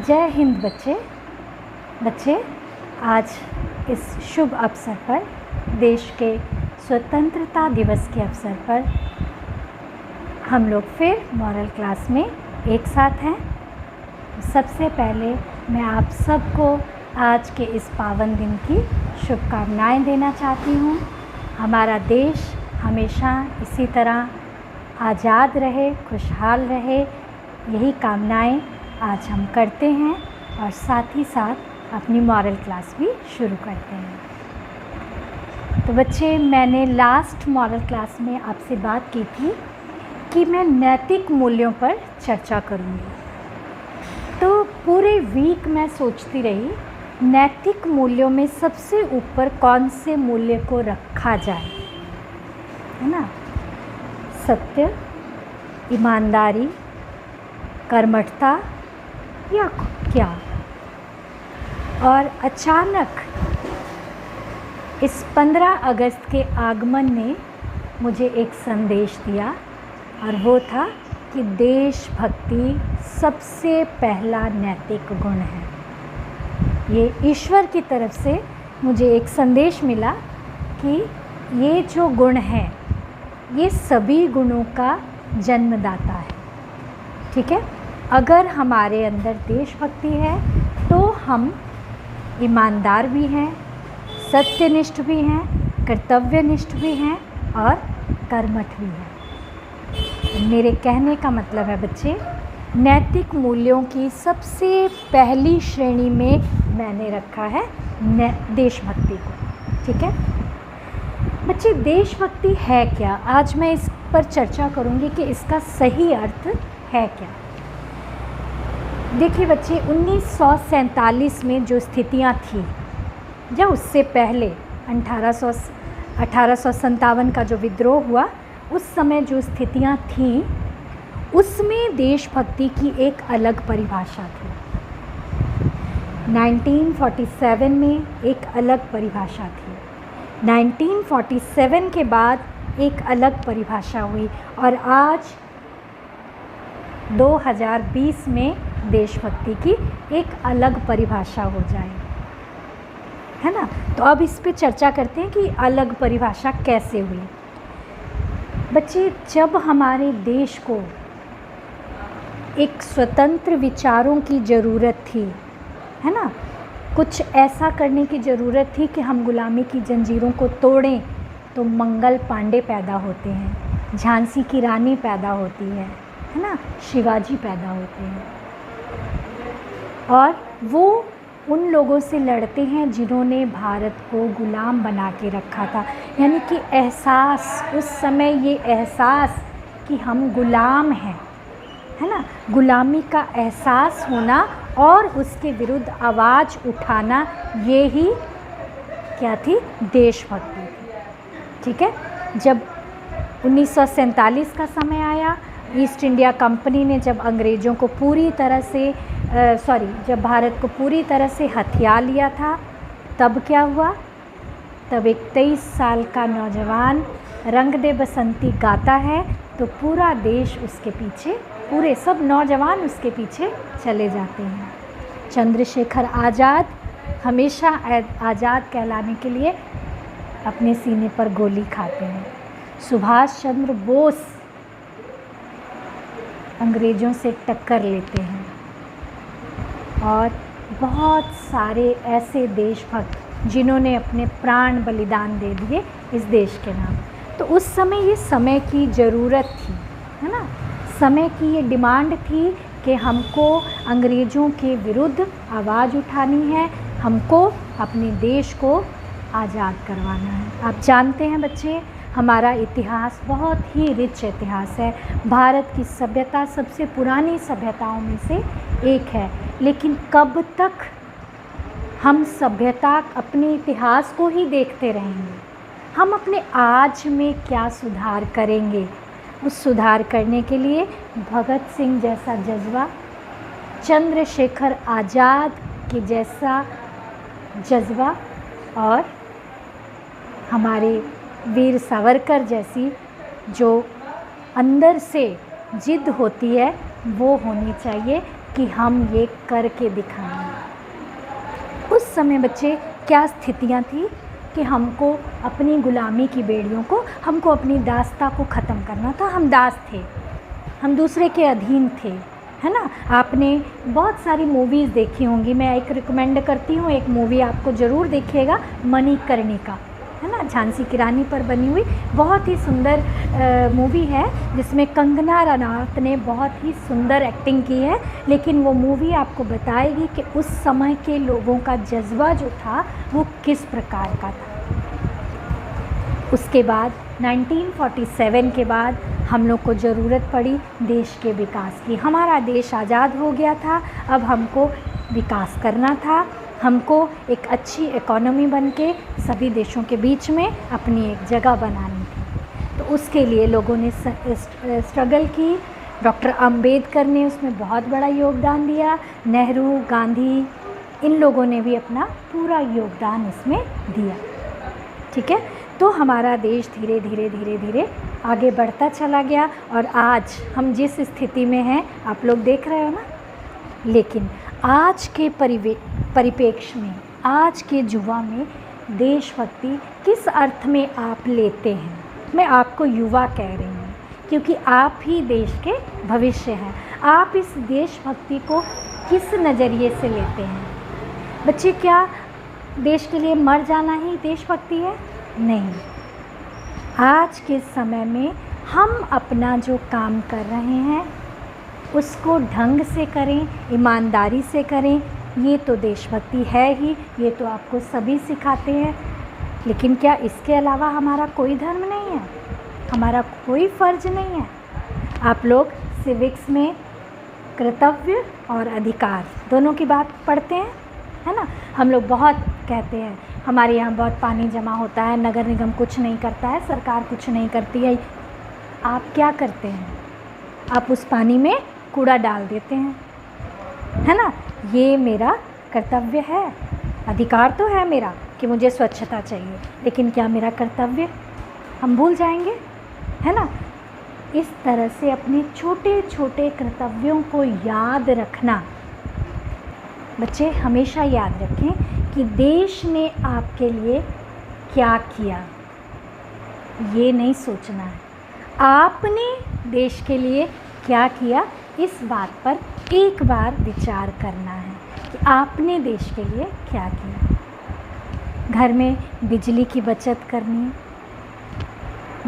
जय हिंद बच्चे आज इस शुभ अवसर पर देश के स्वतंत्रता दिवस के अवसर पर हम लोग फिर मॉरल क्लास में एक साथ हैं। सबसे पहले मैं आप सबको आज के इस पावन दिन की शुभकामनाएं देना चाहती हूँ। हमारा देश हमेशा इसी तरह आज़ाद रहे, खुशहाल रहे, यही कामनाएं आज हम करते हैं और साथ ही साथ अपनी मॉरल क्लास भी शुरू करते हैं। तो बच्चे, मैंने लास्ट मॉरल क्लास में आपसे बात की थी कि मैं नैतिक मूल्यों पर चर्चा करूँगी। तो पूरे वीक मैं सोचती रही नैतिक मूल्यों में सबसे ऊपर कौन से मूल्य को रखा जाए, है ना। सत्य, ईमानदारी, कर्मठता या क्या। और अचानक इस 15 अगस्त के आगमन ने मुझे एक संदेश दिया और वो था कि देशभक्ति सबसे पहला नैतिक गुण है। ये ईश्वर की तरफ से मुझे एक संदेश मिला कि ये जो गुण है ये सभी गुणों का जन्मदाता है। ठीक है, अगर हमारे अंदर देशभक्ति है तो हम ईमानदार भी हैं, सत्यनिष्ठ भी हैं, कर्तव्यनिष्ठ भी हैं और कर्मठ भी हैं। मेरे कहने का मतलब है बच्चे, नैतिक मूल्यों की सबसे पहली श्रेणी में मैंने रखा है देशभक्ति को। ठीक है बच्चे, देशभक्ति है क्या? आज मैं इस पर चर्चा करूंगी कि इसका सही अर्थ है क्या। देखिए बच्चे, 1947 में जो स्थितियां थी या उससे पहले 1857 का जो विद्रोह हुआ, उस समय जो स्थितियां थीं उसमें देशभक्ति की एक अलग परिभाषा थी। 1947 में एक अलग परिभाषा थी, 1947 के बाद एक अलग परिभाषा हुई और आज 2020 में देशभक्ति की एक अलग परिभाषा हो जाए, है ना। तो अब इस पे चर्चा करते हैं कि अलग परिभाषा कैसे हुई। बच्चे, जब हमारे देश को एक स्वतंत्र विचारों की ज़रूरत थी, है ना, कुछ ऐसा करने की ज़रूरत थी कि हम गुलामी की जंजीरों को तोड़ें, तो मंगल पांडे पैदा होते हैं, झांसी की रानी पैदा होती है ना, शिवाजी पैदा होते हैं और वो उन लोगों से लड़ते हैं जिन्होंने भारत को गुलाम बना के रखा था। यानी कि एहसास, उस समय ये एहसास कि हम गुलाम हैं, है ना, गुलामी का एहसास होना और उसके विरुद्ध आवाज़ उठाना, ये ही क्या थी? देशभक्ति थी। ठीक है, जब 1947 का समय आया, ईस्ट इंडिया कंपनी ने जब अंग्रेज़ों को पूरी तरह से जब भारत को पूरी तरह से हथिया लिया था, तब क्या हुआ? तब एक 23 साल का नौजवान रंग दे बसंती गाता है तो पूरा देश उसके पीछे, पूरे सब नौजवान उसके पीछे चले जाते हैं। चंद्रशेखर आज़ाद हमेशा आज़ाद कहलाने के लिए अपने सीने पर गोली खाते हैं। सुभाष चंद्र बोस अंग्रेज़ों से टक्कर लेते हैं और बहुत सारे ऐसे देशभक्त जिन्होंने अपने प्राण बलिदान दे दिए इस देश के नाम। तो उस समय ये समय की ज़रूरत थी, है ना, समय की ये डिमांड थी कि हमको अंग्रेज़ों के विरुद्ध आवाज़ उठानी है, हमको अपने देश को आज़ाद करवाना है। आप जानते हैं बच्चे, हमारा इतिहास बहुत ही रिच इतिहास है। भारत की सभ्यता सबसे पुरानी सभ्यताओं में से एक है, लेकिन कब तक हम सभ्यता, अपने इतिहास को ही देखते रहेंगे? हम अपने आज में क्या सुधार करेंगे? उस सुधार करने के लिए भगत सिंह जैसा जज्बा, चंद्रशेखर आज़ाद के जैसा जज्बा और हमारे वीर सावरकर जैसी जो अंदर से जिद होती है वो होनी चाहिए, कि हम ये करके दिखाएंगे। उस समय बच्चे क्या स्थितियाँ थी कि हमको अपनी गुलामी की बेड़ियों को, हमको अपनी दास्ता को ख़त्म करना था। हम दास थे, हम दूसरे के अधीन थे, है ना। आपने बहुत सारी मूवीज़ देखी होंगी, मैं एक रिकमेंड करती हूँ, एक मूवी आपको ज़रूर देखिएगा, मणिकर्णिका, है ना, झांसी की रानी पर बनी हुई बहुत ही सुंदर मूवी है, जिसमें कंगना रनौत ने बहुत ही सुंदर एक्टिंग की है। लेकिन वो मूवी आपको बताएगी कि उस समय के लोगों का जज्बा जो था वो किस प्रकार का था। उसके बाद 1947 के बाद हम लोग को ज़रूरत पड़ी देश के विकास की। हमारा देश आज़ाद हो गया था, अब हमको विकास करना था, हमको एक अच्छी इकोनॉमी बन के सभी देशों के बीच में अपनी एक जगह बनानी थी। तो उसके लिए लोगों ने स्ट्रगल की। डॉक्टर अंबेडकर ने उसमें बहुत बड़ा योगदान दिया, नेहरू, गांधी, इन लोगों ने भी अपना पूरा योगदान इसमें दिया। ठीक है, तो हमारा देश धीरे धीरे धीरे धीरे आगे बढ़ता चला गया और आज हम जिस स्थिति में हैं आप लोग देख रहे हो ना। लेकिन आज के परिप्रेक्ष्य में, आज के युवा में देशभक्ति किस अर्थ में आप लेते हैं? मैं आपको युवा कह रही हूँ क्योंकि आप ही देश के भविष्य हैं। आप इस देशभक्ति को किस नज़रिए से लेते हैं? बच्चे, क्या देश के लिए मर जाना ही देशभक्ति है? नहीं। आज के समय में हम अपना जो काम कर रहे हैं उसको ढंग से करें, ईमानदारी से करें, ये तो देशभक्ति है ही, ये तो आपको सभी सिखाते हैं। लेकिन क्या इसके अलावा हमारा कोई धर्म नहीं है? हमारा कोई फ़र्ज नहीं है? आप लोग सिविक्स में कर्तव्य और अधिकार दोनों की बात पढ़ते हैं, है ना। हम लोग बहुत कहते हैं हमारे यहाँ बहुत पानी जमा होता है, नगर निगम कुछ नहीं करता है, सरकार कुछ नहीं करती है। आप क्या करते हैं? आप उस पानी में कूड़ा डाल देते हैं, है ना। ये मेरा कर्तव्य है, अधिकार तो है मेरा कि मुझे स्वच्छता चाहिए, लेकिन क्या मेरा कर्तव्य हम भूल जाएंगे, है ना। इस तरह से अपने छोटे छोटे कर्तव्यों को याद रखना। बच्चे, हमेशा याद रखें कि देश ने आपके लिए क्या किया, ये नहीं सोचना है आपने देश के लिए क्या किया। इस बात पर एक बार विचार करना है कि आपने देश के लिए क्या किया। घर में बिजली की बचत करनी,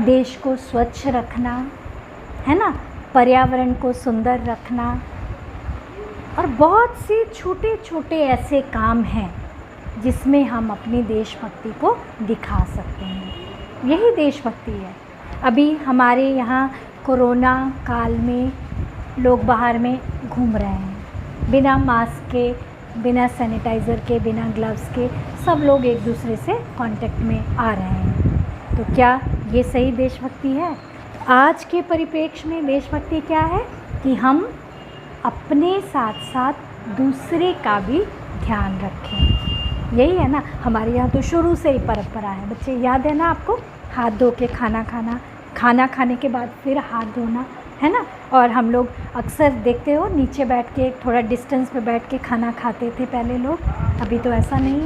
देश को स्वच्छ रखना, है ना, पर्यावरण को सुंदर रखना, और बहुत से छोटे छोटे ऐसे काम हैं जिसमें हम अपनी देशभक्ति को दिखा सकते हैं। यही देशभक्ति है। अभी हमारे यहाँ कोरोना काल में लोग बाहर में घूम रहे हैं बिना मास्क के, बिना सैनिटाइज़र के, बिना ग्लव्स के, सब लोग एक दूसरे से कांटेक्ट में आ रहे हैं। तो क्या ये सही देशभक्ति है? आज के परिप्रेक्ष्य में देशभक्ति क्या है कि हम अपने साथ साथ दूसरे का भी ध्यान रखें। यही है ना, हमारे यहाँ तो शुरू से ही परंपरा है। बच्चे, याद है ना आपको, हाथ धो के खाना खाना, खाना खाने के बाद फिर हाथ धोना, है ना। और हम लोग अक्सर देखते हो नीचे बैठ के, थोड़ा डिस्टेंस पे बैठ के खाना खाते थे पहले लोग, अभी तो ऐसा नहीं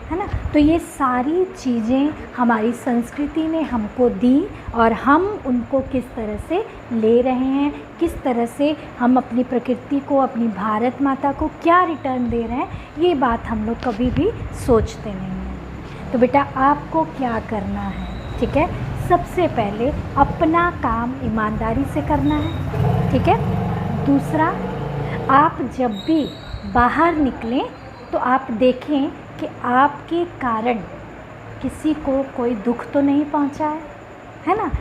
है ना। तो ये सारी चीज़ें हमारी संस्कृति ने हमको दी और हम उनको किस तरह से ले रहे हैं, किस तरह से हम अपनी प्रकृति को, अपनी भारत माता को क्या रिटर्न दे रहे हैं, ये बात हम लोग कभी भी सोचते नहीं हैं। तो बेटा, आपको क्या करना है? ठीक है, सबसे पहले अपना काम ईमानदारी से करना है। ठीक है। दूसरा, आप जब भी बाहर निकलें तो आप देखें कि आपके कारण किसी को कोई दुख तो नहीं पहुंचा है ना।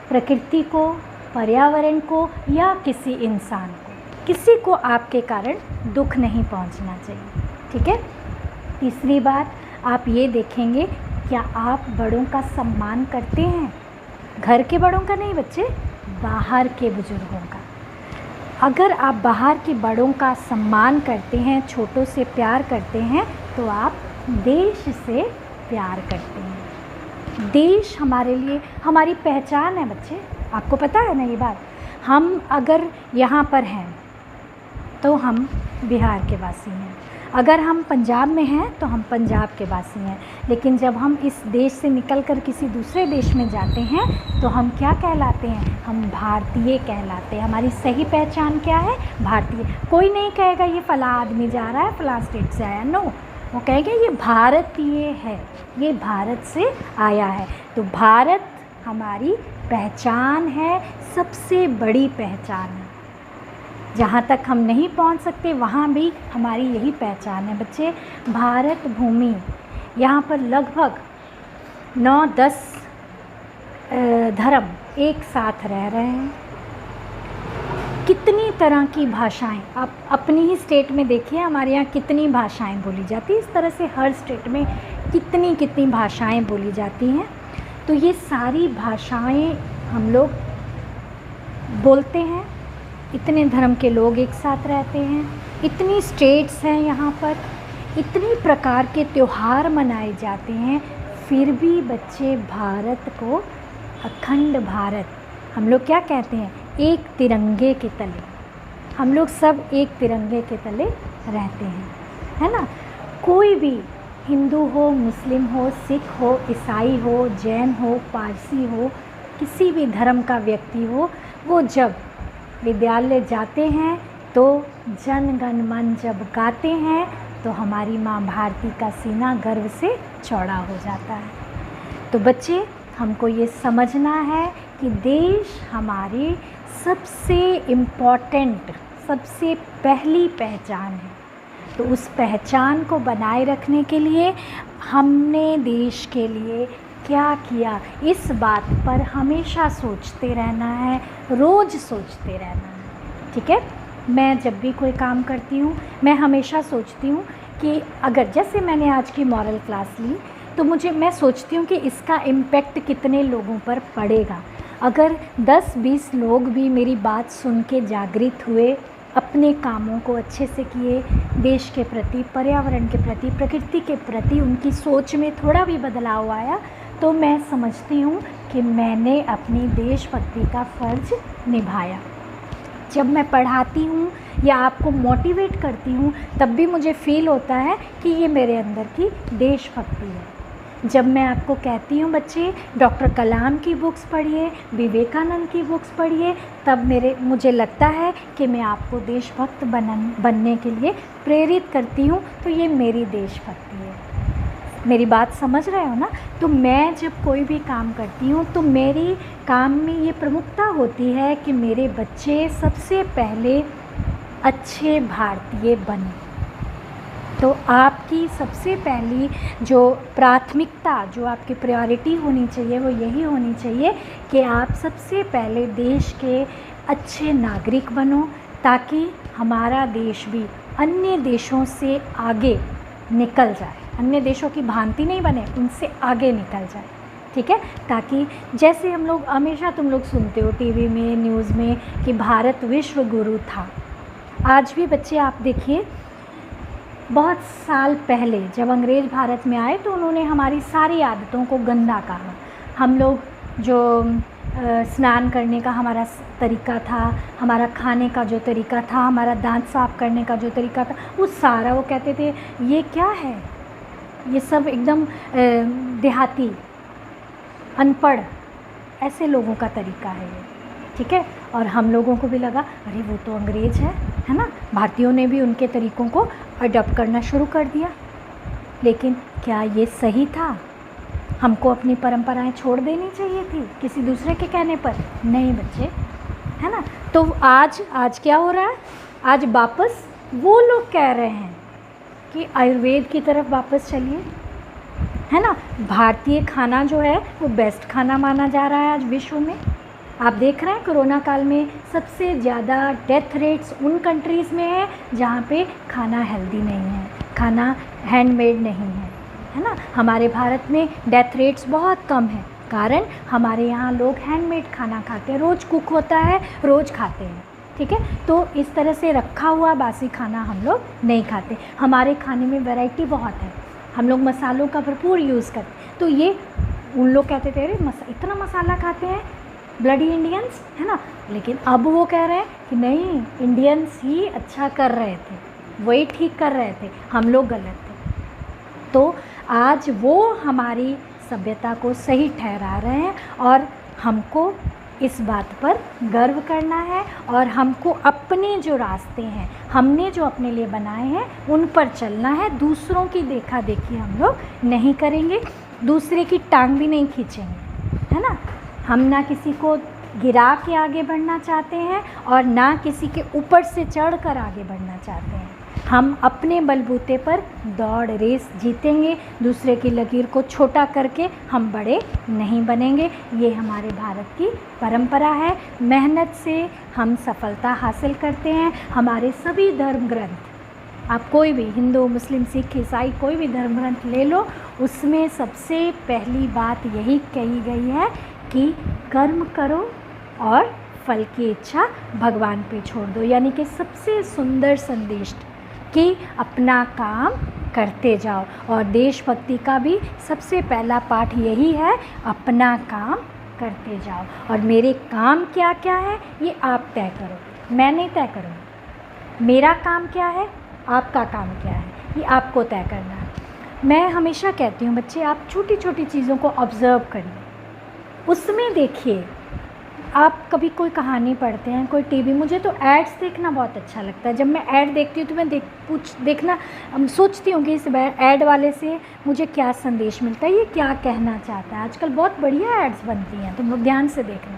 प्रकृति को, पर्यावरण को या किसी इंसान को, किसी को आपके कारण दुख नहीं पहुंचना चाहिए। ठीक है। तीसरी बात, आप ये देखेंगे क्या आप बड़ों का सम्मान करते हैं? घर के बड़ों का नहीं बच्चे, बाहर के बुजुर्गों का। अगर आप बाहर के बड़ों का सम्मान करते हैं, छोटों से प्यार करते हैं, तो आप देश से प्यार करते हैं। देश हमारे लिए हमारी पहचान है बच्चे, आपको पता है ना ये बात। हम अगर यहाँ पर हैं तो हम बिहार के वासी हैं। अगर हम पंजाब में हैं तो हम पंजाब के वासी हैं। लेकिन जब हम इस देश से निकलकर किसी दूसरे देश में जाते हैं तो हम क्या कहलाते हैं? हम भारतीय कहलाते हैं। हमारी सही पहचान क्या है? भारतीय। कोई नहीं कहेगा ये फ़लाँ आदमी जा रहा है फ़लाँ स्टेट से आया, नो, वो कहेगा ये भारतीय है, ये भारत से आया है। तो भारत हमारी पहचान है, सबसे बड़ी पहचान है। जहाँ तक हम नहीं पहुँच सकते वहाँ भी हमारी यही पहचान है। बच्चे, भारत भूमि, यहाँ पर लगभग 9-10 धर्म एक साथ रह रहे हैं। कितनी तरह की भाषाएं, आप अपनी ही स्टेट में देखिए हमारे यहाँ कितनी भाषाएं बोली जाती हैं। इस तरह से हर स्टेट में कितनी कितनी भाषाएं बोली जाती हैं। तो ये सारी भाषाएं हम लोग बोलते हैं। इतने धर्म के लोग एक साथ रहते हैं, इतनी स्टेट्स हैं यहाँ पर, इतनी प्रकार के त्यौहार मनाए जाते हैं, फिर भी बच्चे भारत को अखंड भारत, हम लोग क्या कहते हैं? एक तिरंगे के तले। हम लोग सब एक तिरंगे के तले रहते हैं, है ना। कोई भी हिंदू हो, मुस्लिम हो, सिख हो, ईसाई हो, जैन हो, पारसी हो, किसी भी धर्म का व्यक्ति हो, वो जब विद्यालय जाते हैं तो जन गण मन जब गाते हैं तो हमारी माँ भारती का सीना गर्व से चौड़ा हो जाता है। तो बच्चे, हमको ये समझना है कि देश हमारी सबसे इम्पॉर्टेंट, सबसे पहली पहचान है। तो उस पहचान को बनाए रखने के लिए हमने देश के लिए क्या किया, इस बात पर हमेशा सोचते रहना है, रोज़ सोचते रहना है। ठीक है। मैं जब भी कोई काम करती हूँ मैं हमेशा सोचती हूँ कि अगर जैसे मैंने आज की मॉरल क्लास ली तो मैं सोचती हूँ कि इसका इम्पेक्ट कितने लोगों पर पड़ेगा। अगर 10-20 लोग भी मेरी बात सुन के जागृत हुए, अपने कामों को अच्छे से किए, देश के प्रति, पर्यावरण के प्रति, प्रकृति के प्रति उनकी सोच में थोड़ा भी बदलाव आया, तो मैं समझती हूँ कि मैंने अपनी देशभक्ति का फ़र्ज़ निभाया। जब मैं पढ़ाती हूँ या आपको मोटिवेट करती हूँ तब भी मुझे फ़ील होता है कि ये मेरे अंदर की देशभक्ति है। जब मैं आपको कहती हूँ बच्चे डॉक्टर कलाम की बुक्स पढ़िए, विवेकानंद की बुक्स पढ़िए, तब मुझे लगता है कि मैं आपको देशभक्त बनने के लिए प्रेरित करती हूँ। तो ये मेरी देशभक्ति है। मेरी बात समझ रहे हो ना। तो मैं जब कोई भी काम करती हूँ तो मेरी काम में ये प्रमुखता होती है कि मेरे बच्चे सबसे पहले अच्छे भारतीय बने। तो आपकी सबसे पहली जो प्राथमिकता, जो आपकी प्रायोरिटी होनी चाहिए वो यही होनी चाहिए कि आप सबसे पहले देश के अच्छे नागरिक बनो, ताकि हमारा देश भी अन्य देशों से आगे निकल जाए, अन्य देशों की भांति नहीं बने, उनसे आगे निकल जाए। ठीक है। ताकि जैसे हम लोग हमेशा, तुम लोग सुनते हो टीवी में, न्यूज़ में कि भारत विश्व गुरु था। आज भी बच्चे आप देखिए, बहुत साल पहले जब अंग्रेज़ भारत में आए तो उन्होंने हमारी सारी आदतों को गंदा कहा। हम लोग जो स्नान करने का हमारा तरीका था, हमारा खाने का जो तरीका था, हमारा दांत साफ़ करने का जो तरीका था, वो सारा वो कहते थे ये क्या है, ये सब एकदम देहाती, अनपढ़, ऐसे लोगों का तरीका है ये। ठीक है। और हम लोगों को भी लगा अरे वो तो अंग्रेज़ है ना। भारतीयों ने भी उनके तरीक़ों को अडॉप्ट करना शुरू कर दिया। लेकिन क्या ये सही था? हमको अपनी परंपराएं छोड़ देनी चाहिए थी किसी दूसरे के कहने पर? नहीं बच्चे, है ना। तो आज क्या हो रहा है? आज वापस वो लोग कह रहे हैं कि आयुर्वेद की तरफ वापस चलिए, है ना। भारतीय खाना जो है वो बेस्ट खाना माना जा रहा है आज विश्व में। आप देख रहे हैं कोरोना काल में सबसे ज़्यादा डेथ रेट्स उन कंट्रीज़ में है जहाँ पे खाना हेल्दी नहीं है, खाना हैंडमेड नहीं है ना। हमारे भारत में डेथ रेट्स बहुत कम है, कारण हमारे यहाँ लोग हैंडमेड खाना खाते हैं, रोज़ कुक होता है, रोज़ खाते हैं। ठीक है। तो इस तरह से रखा हुआ बासी खाना हम लोग नहीं खाते। हमारे खाने में वैरायटी बहुत है, हम लोग मसालों का भरपूर यूज़ करते। तो ये उन लोग कहते थे अरे इतना मसाला खाते हैं, ब्लडी इंडियंस, है ना। लेकिन अब वो कह रहे हैं कि नहीं, इंडियंस ही अच्छा कर रहे थे, वही ठीक कर रहे थे, हम लोग गलत थे। तो आज वो हमारी सभ्यता को सही ठहरा रहे हैं और हमको इस बात पर गर्व करना है और हमको अपने जो रास्ते हैं, हमने जो अपने लिए बनाए हैं, उन पर चलना है। दूसरों की देखा देखी हम लोग नहीं करेंगे, दूसरे की टांग भी नहीं खींचेंगे, है ना। हम ना किसी को गिरा के आगे बढ़ना चाहते हैं और ना किसी के ऊपर से चढ़कर आगे बढ़ना चाहते हैं। हम अपने बलबूते पर दौड़ रेस जीतेंगे, दूसरे की लकीर को छोटा करके हम बड़े नहीं बनेंगे। ये हमारे भारत की परंपरा है। मेहनत से हम सफलता हासिल करते हैं। हमारे सभी धर्म ग्रंथ, आप कोई भी हिंदू, मुस्लिम, सिख, ईसाई कोई भी धर्म ग्रंथ ले लो, उसमें सबसे पहली बात यही कही गई है कि कर्म करो और फल की इच्छा भगवान पे छोड़ दो। यानी कि सबसे सुंदर संदेश कि अपना काम करते जाओ। और देशभक्ति का भी सबसे पहला पाठ यही है, अपना काम करते जाओ। और मेरे काम क्या क्या है ये आप तय करो, मैं नहीं तय करूँगी। मेरा काम क्या है, आपका काम क्या है, ये आपको तय करना है। मैं हमेशा कहती हूँ बच्चे, आप छोटी छोटी चीज़ों को ऑब्ज़र्व करिए, उसमें देखिए। आप कभी कोई कहानी पढ़ते हैं, कोई टीवी, मुझे तो एड्स देखना बहुत अच्छा लगता है। जब मैं ऐड देखती हूँ तो मैं देखना सोचती हूँ कि इस ऐड वाले से मुझे क्या संदेश मिलता है, ये क्या कहना चाहता है। आजकल बहुत बढ़िया एड्स बनती हैं, तुम लोग ध्यान से देखना,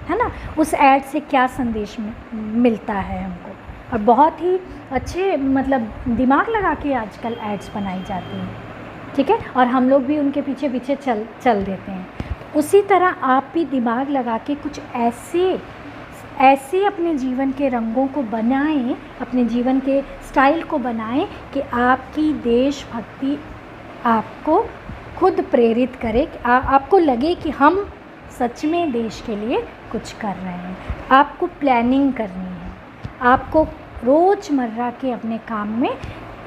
है ना। उस ऐड से क्या संदेश मिलता है हमको। और बहुत ही अच्छे मतलब दिमाग लगा के आजकल एड्स बनाई जाती हैं, ठीक है। और हम लोग भी उनके पीछे पीछे चल देते हैं। उसी तरह आप भी दिमाग लगा के कुछ ऐसे अपने जीवन के रंगों को बनाएं, अपने जीवन के स्टाइल को बनाएं कि आपकी देशभक्ति आपको खुद प्रेरित करे, आपको लगे कि हम सच में देश के लिए कुछ कर रहे हैं। आपको प्लानिंग करनी है, आपको रोज़मर्रा के अपने काम में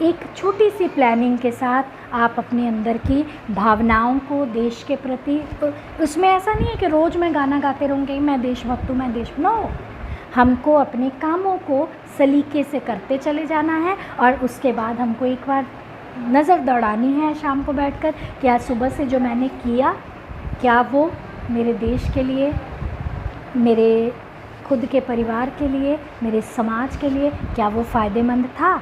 एक छोटी सी प्लानिंग के साथ आप अपने अंदर की भावनाओं को देश के प्रति, उसमें ऐसा नहीं है कि रोज़ मैं गाना गाते रहूँगी मैं देशभक्त हूँ, मैं देश, नो। हमको अपने कामों को सलीके से करते चले जाना है और उसके बाद हमको एक बार नज़र दौड़ानी है शाम को बैठकर कि आज सुबह से जो मैंने किया, क्या वो मेरे देश के लिए, मेरे खुद के परिवार के लिए, मेरे समाज के लिए, क्या वो फ़ायदेमंद था,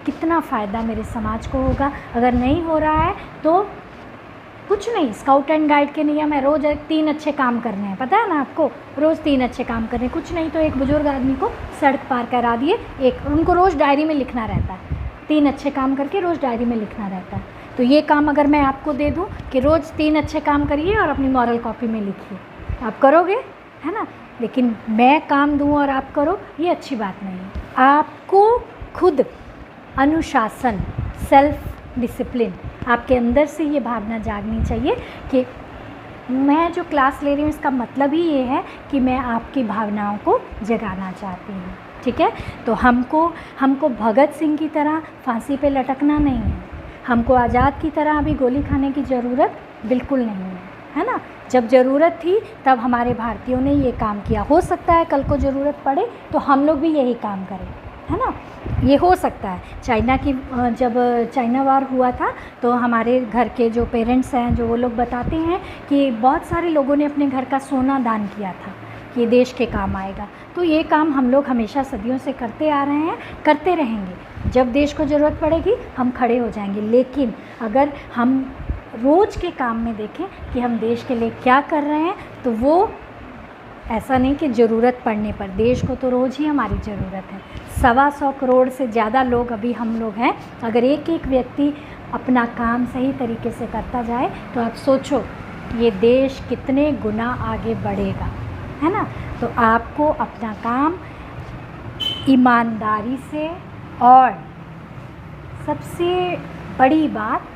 कितना फ़ायदा मेरे समाज को होगा। अगर नहीं हो रहा है तो कुछ नहीं, स्काउट एंड गाइड के नियम है, रोज़ 3 अच्छे काम करने हैं, पता है ना आपको, रोज़ 3 अच्छे काम करने हैं। कुछ नहीं तो एक बुजुर्ग आदमी को सड़क पार करा दिए, उनको रोज़ डायरी में लिखना रहता है, 3 अच्छे काम करके रोज़ डायरी में लिखना रहता है। तो ये काम अगर मैं आपको दे दूँ कि रोज़ 3 अच्छे काम करिए और अपनी मॉरल कॉपी में लिखिए, आप करोगे, है ना। लेकिन मैं काम दूँ और आप करो, ये अच्छी बात नहीं है। आपको खुद अनुशासन, सेल्फ डिसिप्लिन, आपके अंदर से ये भावना जागनी चाहिए कि मैं जो क्लास ले रही हूँ इसका मतलब ही ये है कि मैं आपकी भावनाओं को जगाना चाहती हूँ, ठीक है। तो हमको भगत सिंह की तरह फांसी पे लटकना नहीं है, हमको आज़ाद की तरह अभी गोली खाने की ज़रूरत बिल्कुल नहीं है ना। जब ज़रूरत थी तब हमारे भारतीयों ने ये काम किया, हो सकता है कल को ज़रूरत पड़े तो हम लोग भी यही काम करें, है ना, ये हो सकता है। जब चाइना वार हुआ था तो हमारे घर के जो पेरेंट्स हैं, जो वो लोग बताते हैं कि बहुत सारे लोगों ने अपने घर का सोना दान किया था कि देश के काम आएगा। तो ये काम हम लोग हमेशा सदियों से करते आ रहे हैं, करते रहेंगे। जब देश को ज़रूरत पड़ेगी हम खड़े हो जाएंगे। लेकिन अगर हम रोज़ के काम में देखें कि हम देश के लिए क्या कर रहे हैं, तो वो ऐसा नहीं कि ज़रूरत पड़ने पर, देश को तो रोज़ ही हमारी ज़रूरत है। 125 करोड़ से ज़्यादा लोग अभी हम लोग हैं। अगर एक एक व्यक्ति अपना काम सही तरीके से करता जाए तो आप सोचो ये देश कितने गुना आगे बढ़ेगा, है ना। तो आपको अपना काम ईमानदारी से, और सबसे बड़ी बात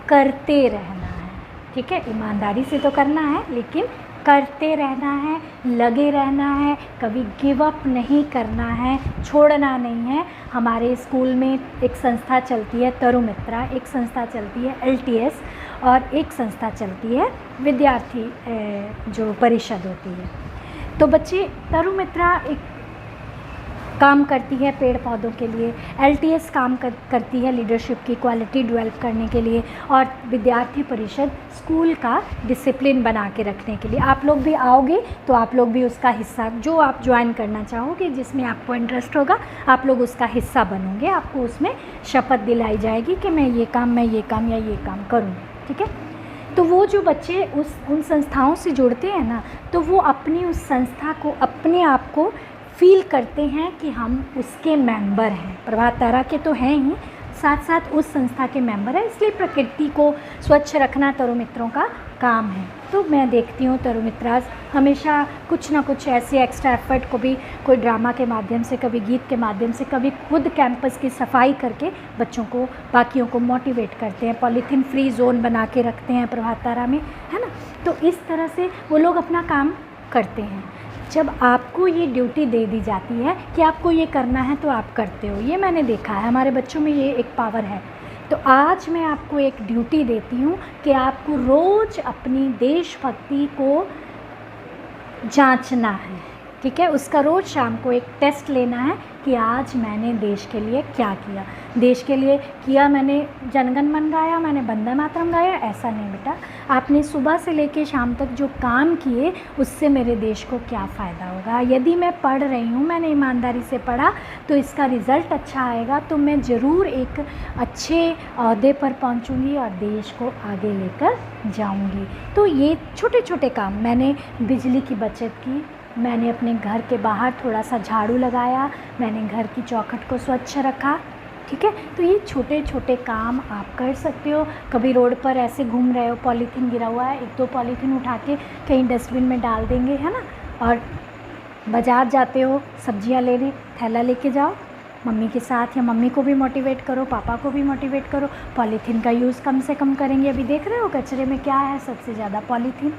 करते रहना है, ठीक है। ईमानदारी से तो करना है लेकिन करते रहना है, लगे रहना है, कभी गिव अप नहीं करना है, छोड़ना नहीं है। हमारे स्कूल में एक संस्था चलती है तरुमित्रा, एक संस्था चलती है LTS और एक संस्था चलती है विद्यार्थी जो परिषद होती है। तो बच्चे, तरुमित्रा एक काम करती है पेड़ पौधों के लिए, LTS काम करती है लीडरशिप की क्वालिटी डेवलप करने के लिए, और विद्यार्थी परिषद स्कूल का डिसिप्लिन बना के रखने के लिए। आप लोग भी आओगे तो आप लोग भी उसका हिस्सा, जो आप ज्वाइन करना चाहोगे, जिसमें आपको इंटरेस्ट होगा, आप लोग उसका हिस्सा बनोगे। आपको उसमें शपथ दिलाई जाएगी कि मैं ये काम या ये काम करूँ, ठीक है। तो वो जो बच्चे उन संस्थाओं से जुड़ते हैं ना, तो वो अपनी उस संस्था को, अपने आप को फील करते हैं कि हम उसके मेंबर हैं। प्रभात तारा के तो हैं ही, साथ साथ उस संस्था के मेंबर हैं। इसलिए प्रकृति को स्वच्छ रखना तरुमित्रों का काम है। तो मैं देखती हूँ तरुमित्रास हमेशा कुछ ना कुछ ऐसे एक्स्ट्रा एफर्ट को भी, कोई ड्रामा के माध्यम से, कभी गीत के माध्यम से, कभी खुद कैंपस की सफाई करके बच्चों को, बाकियों को मोटिवेट करते हैं। पॉलीथीन फ्री जोन बना के रखते हैं प्रभात तारा में, है ना। तो इस तरह से वो लोग अपना काम करते हैं। जब आपको ये ड्यूटी दे दी जाती है कि आपको ये करना है तो आप करते हो। ये मैंने देखा है, हमारे बच्चों में ये एक पावर है। तो आज मैं आपको एक ड्यूटी देती हूँ कि आपको रोज़ अपनी देशभक्ति को जांचना है, ठीक है। उसका रोज़ शाम को एक टेस्ट लेना है कि आज मैंने देश के लिए क्या किया। देश के लिए किया मैंने जनगण मन गाया, मैंने वंदे मातरम गाया, ऐसा नहीं बेटा। आपने सुबह से लेके शाम तक जो काम किए उससे मेरे देश को क्या फ़ायदा होगा। यदि मैं पढ़ रही हूँ, मैंने ईमानदारी से पढ़ा, तो इसका रिज़ल्ट अच्छा आएगा, तो मैं ज़रूर एक अच्छे ओहदे पर पहुँचूँगी और देश को आगे लेकर जाऊँगी। तो ये छोटे छोटे काम, मैंने बिजली की बचत की, मैंने अपने घर के बाहर थोड़ा सा झाड़ू लगाया, मैंने घर की चौखट को स्वच्छ रखा, ठीक है। तो ये छोटे छोटे काम आप कर सकते हो। कभी रोड पर ऐसे घूम रहे हो, पॉलीथीन गिरा हुआ है, 1-2 पॉलीथीन उठा के कहीं डस्टबिन में डाल देंगे, है ना। और बाज़ार जाते हो सब्जियां लेने, थैला लेके जाओ मम्मी के साथ, या मम्मी को भी मोटिवेट करो, पापा को भी मोटिवेट करो, पॉलीथीन का यूज़ कम से कम करेंगे। अभी देख रहे हो कचरे में क्या है, सबसे ज़्यादा पॉलीथीन।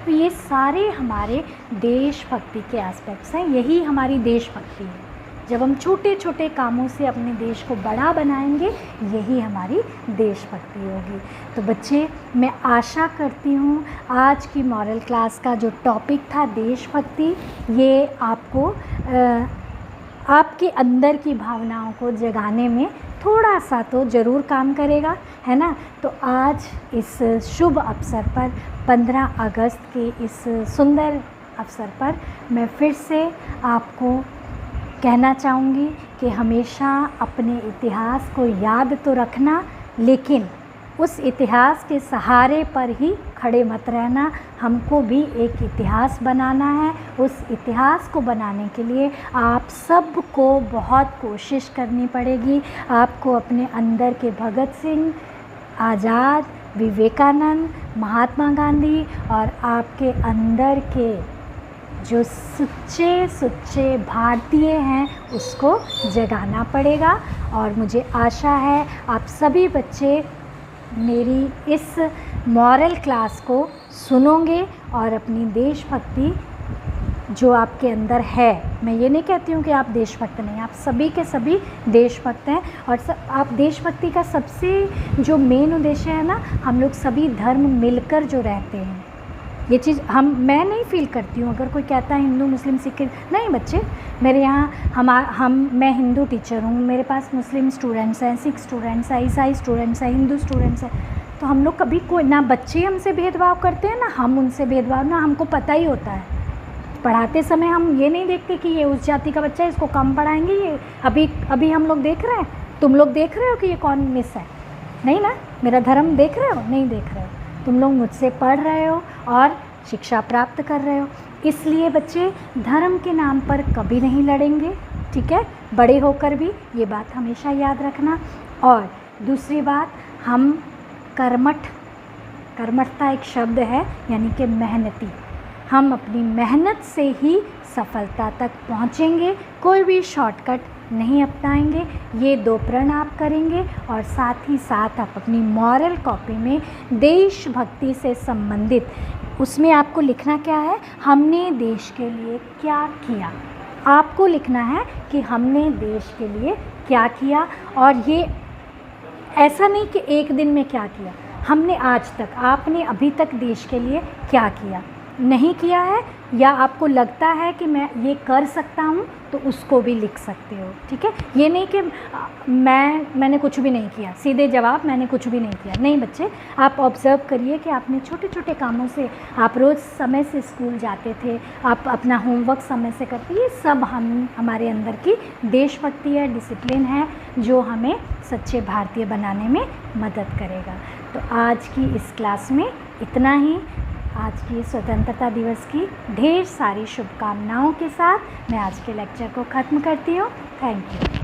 तो ये सारे हमारे देशभक्ति के एस्पेक्ट्स हैं, यही हमारी देशभक्ति है। जब हम छोटे छोटे कामों से अपने देश को बड़ा बनाएंगे, यही हमारी देशभक्ति होगी। तो बच्चे, मैं आशा करती हूँ आज की मॉरल क्लास का जो टॉपिक था देशभक्ति, ये आपको आपके अंदर की भावनाओं को जगाने में थोड़ा सा तो ज़रूर काम करेगा, है ना। तो आज इस शुभ अवसर पर, 15 अगस्त के इस सुंदर अवसर पर, मैं फिर से आपको कहना चाहूँगी कि हमेशा अपने इतिहास को याद तो रखना, लेकिन उस इतिहास के सहारे पर ही खड़े मत रहना। हमको भी एक इतिहास बनाना है। उस इतिहास को बनाने के लिए आप सबको बहुत कोशिश करनी पड़ेगी। आपको अपने अंदर के भगत सिंह, आज़ाद, विवेकानंद, महात्मा गांधी और आपके अंदर के जो सच्चे भारतीय हैं उसको जगाना पड़ेगा। और मुझे आशा है आप सभी बच्चे मेरी इस मॉरल क्लास को सुनोगे और अपनी देशभक्ति जो आपके अंदर है, मैं ये नहीं कहती हूँ कि आप देशभक्त नहीं, आप सभी के सभी देशभक्त हैं। और आप देशभक्ति का सबसे जो मेन उद्देश्य है ना, हम लोग सभी धर्म मिलकर जो रहते हैं, ये चीज़ मैं नहीं फील करती हूँ। अगर कोई कहता है हिंदू मुस्लिम सिख, नहीं बच्चे, मेरे यहाँ मैं हिंदू टीचर हूँ, मेरे पास मुस्लिम स्टूडेंट्स हैं, सिख स्टूडेंट्स हैं, ईसाई स्टूडेंट्स हैं, हिंदू स्टूडेंट्स हैं। तो हम लोग कभी कोई ना बच्चे हमसे भेदभाव करते हैं, ना हम उनसे भेदभाव, ना हमको पता ही होता है। पढ़ाते समय हम ये नहीं देखते कि ये उस जाति का बच्चा है, इसको कम पढ़ाएंगे। ये अभी हम लोग देख रहे हैं, तुम लोग देख रहे हो कि ये कौन मिस है, नहीं ना। मेरा धर्म देख रहे हो, नहीं देख रहे हो। तुम लोग मुझसे पढ़ रहे हो और शिक्षा प्राप्त कर रहे हो। इसलिए बच्चे, धर्म के नाम पर कभी नहीं लड़ेंगे, ठीक है। बड़े होकर भी ये बात हमेशा याद रखना। और दूसरी बात, हम कर्मठता एक शब्द है, यानी कि मेहनती। हम अपनी मेहनत से ही सफलता तक पहुँचेंगे, कोई भी शॉर्टकट नहीं अपनाएंगे। ये 2 प्रण आप करेंगे और साथ ही साथ आप अपनी मॉरल कॉपी में देशभक्ति से संबंधित, उसमें आपको लिखना क्या है, हमने देश के लिए क्या किया। आपको लिखना है कि हमने देश के लिए क्या किया। और ये ऐसा नहीं कि एक दिन में क्या किया, हमने आज तक, आपने अभी तक देश के लिए क्या किया। नहीं किया है या आपको लगता है कि मैं ये कर सकता हूँ तो उसको भी लिख सकते हो, ठीक है। ये नहीं कि मैंने कुछ भी नहीं किया, सीधे जवाब मैंने कुछ भी नहीं किया। नहीं बच्चे, आप ऑब्ज़र्व करिए कि आपने छोटे छोटे कामों से, आप रोज़ समय से स्कूल जाते थे, आप अपना होमवर्क समय से करते, ये सब हमारे अंदर की देशभक्ति है, डिसिप्लिन है, जो हमें सच्चे भारतीय बनाने में मदद करेगा। तो आज की इस क्लास में इतना ही। आज की स्वतंत्रता दिवस की ढेर सारी शुभकामनाओं के साथ मैं आज के लेक्चर को ख़त्म करती हूँ। Thank you.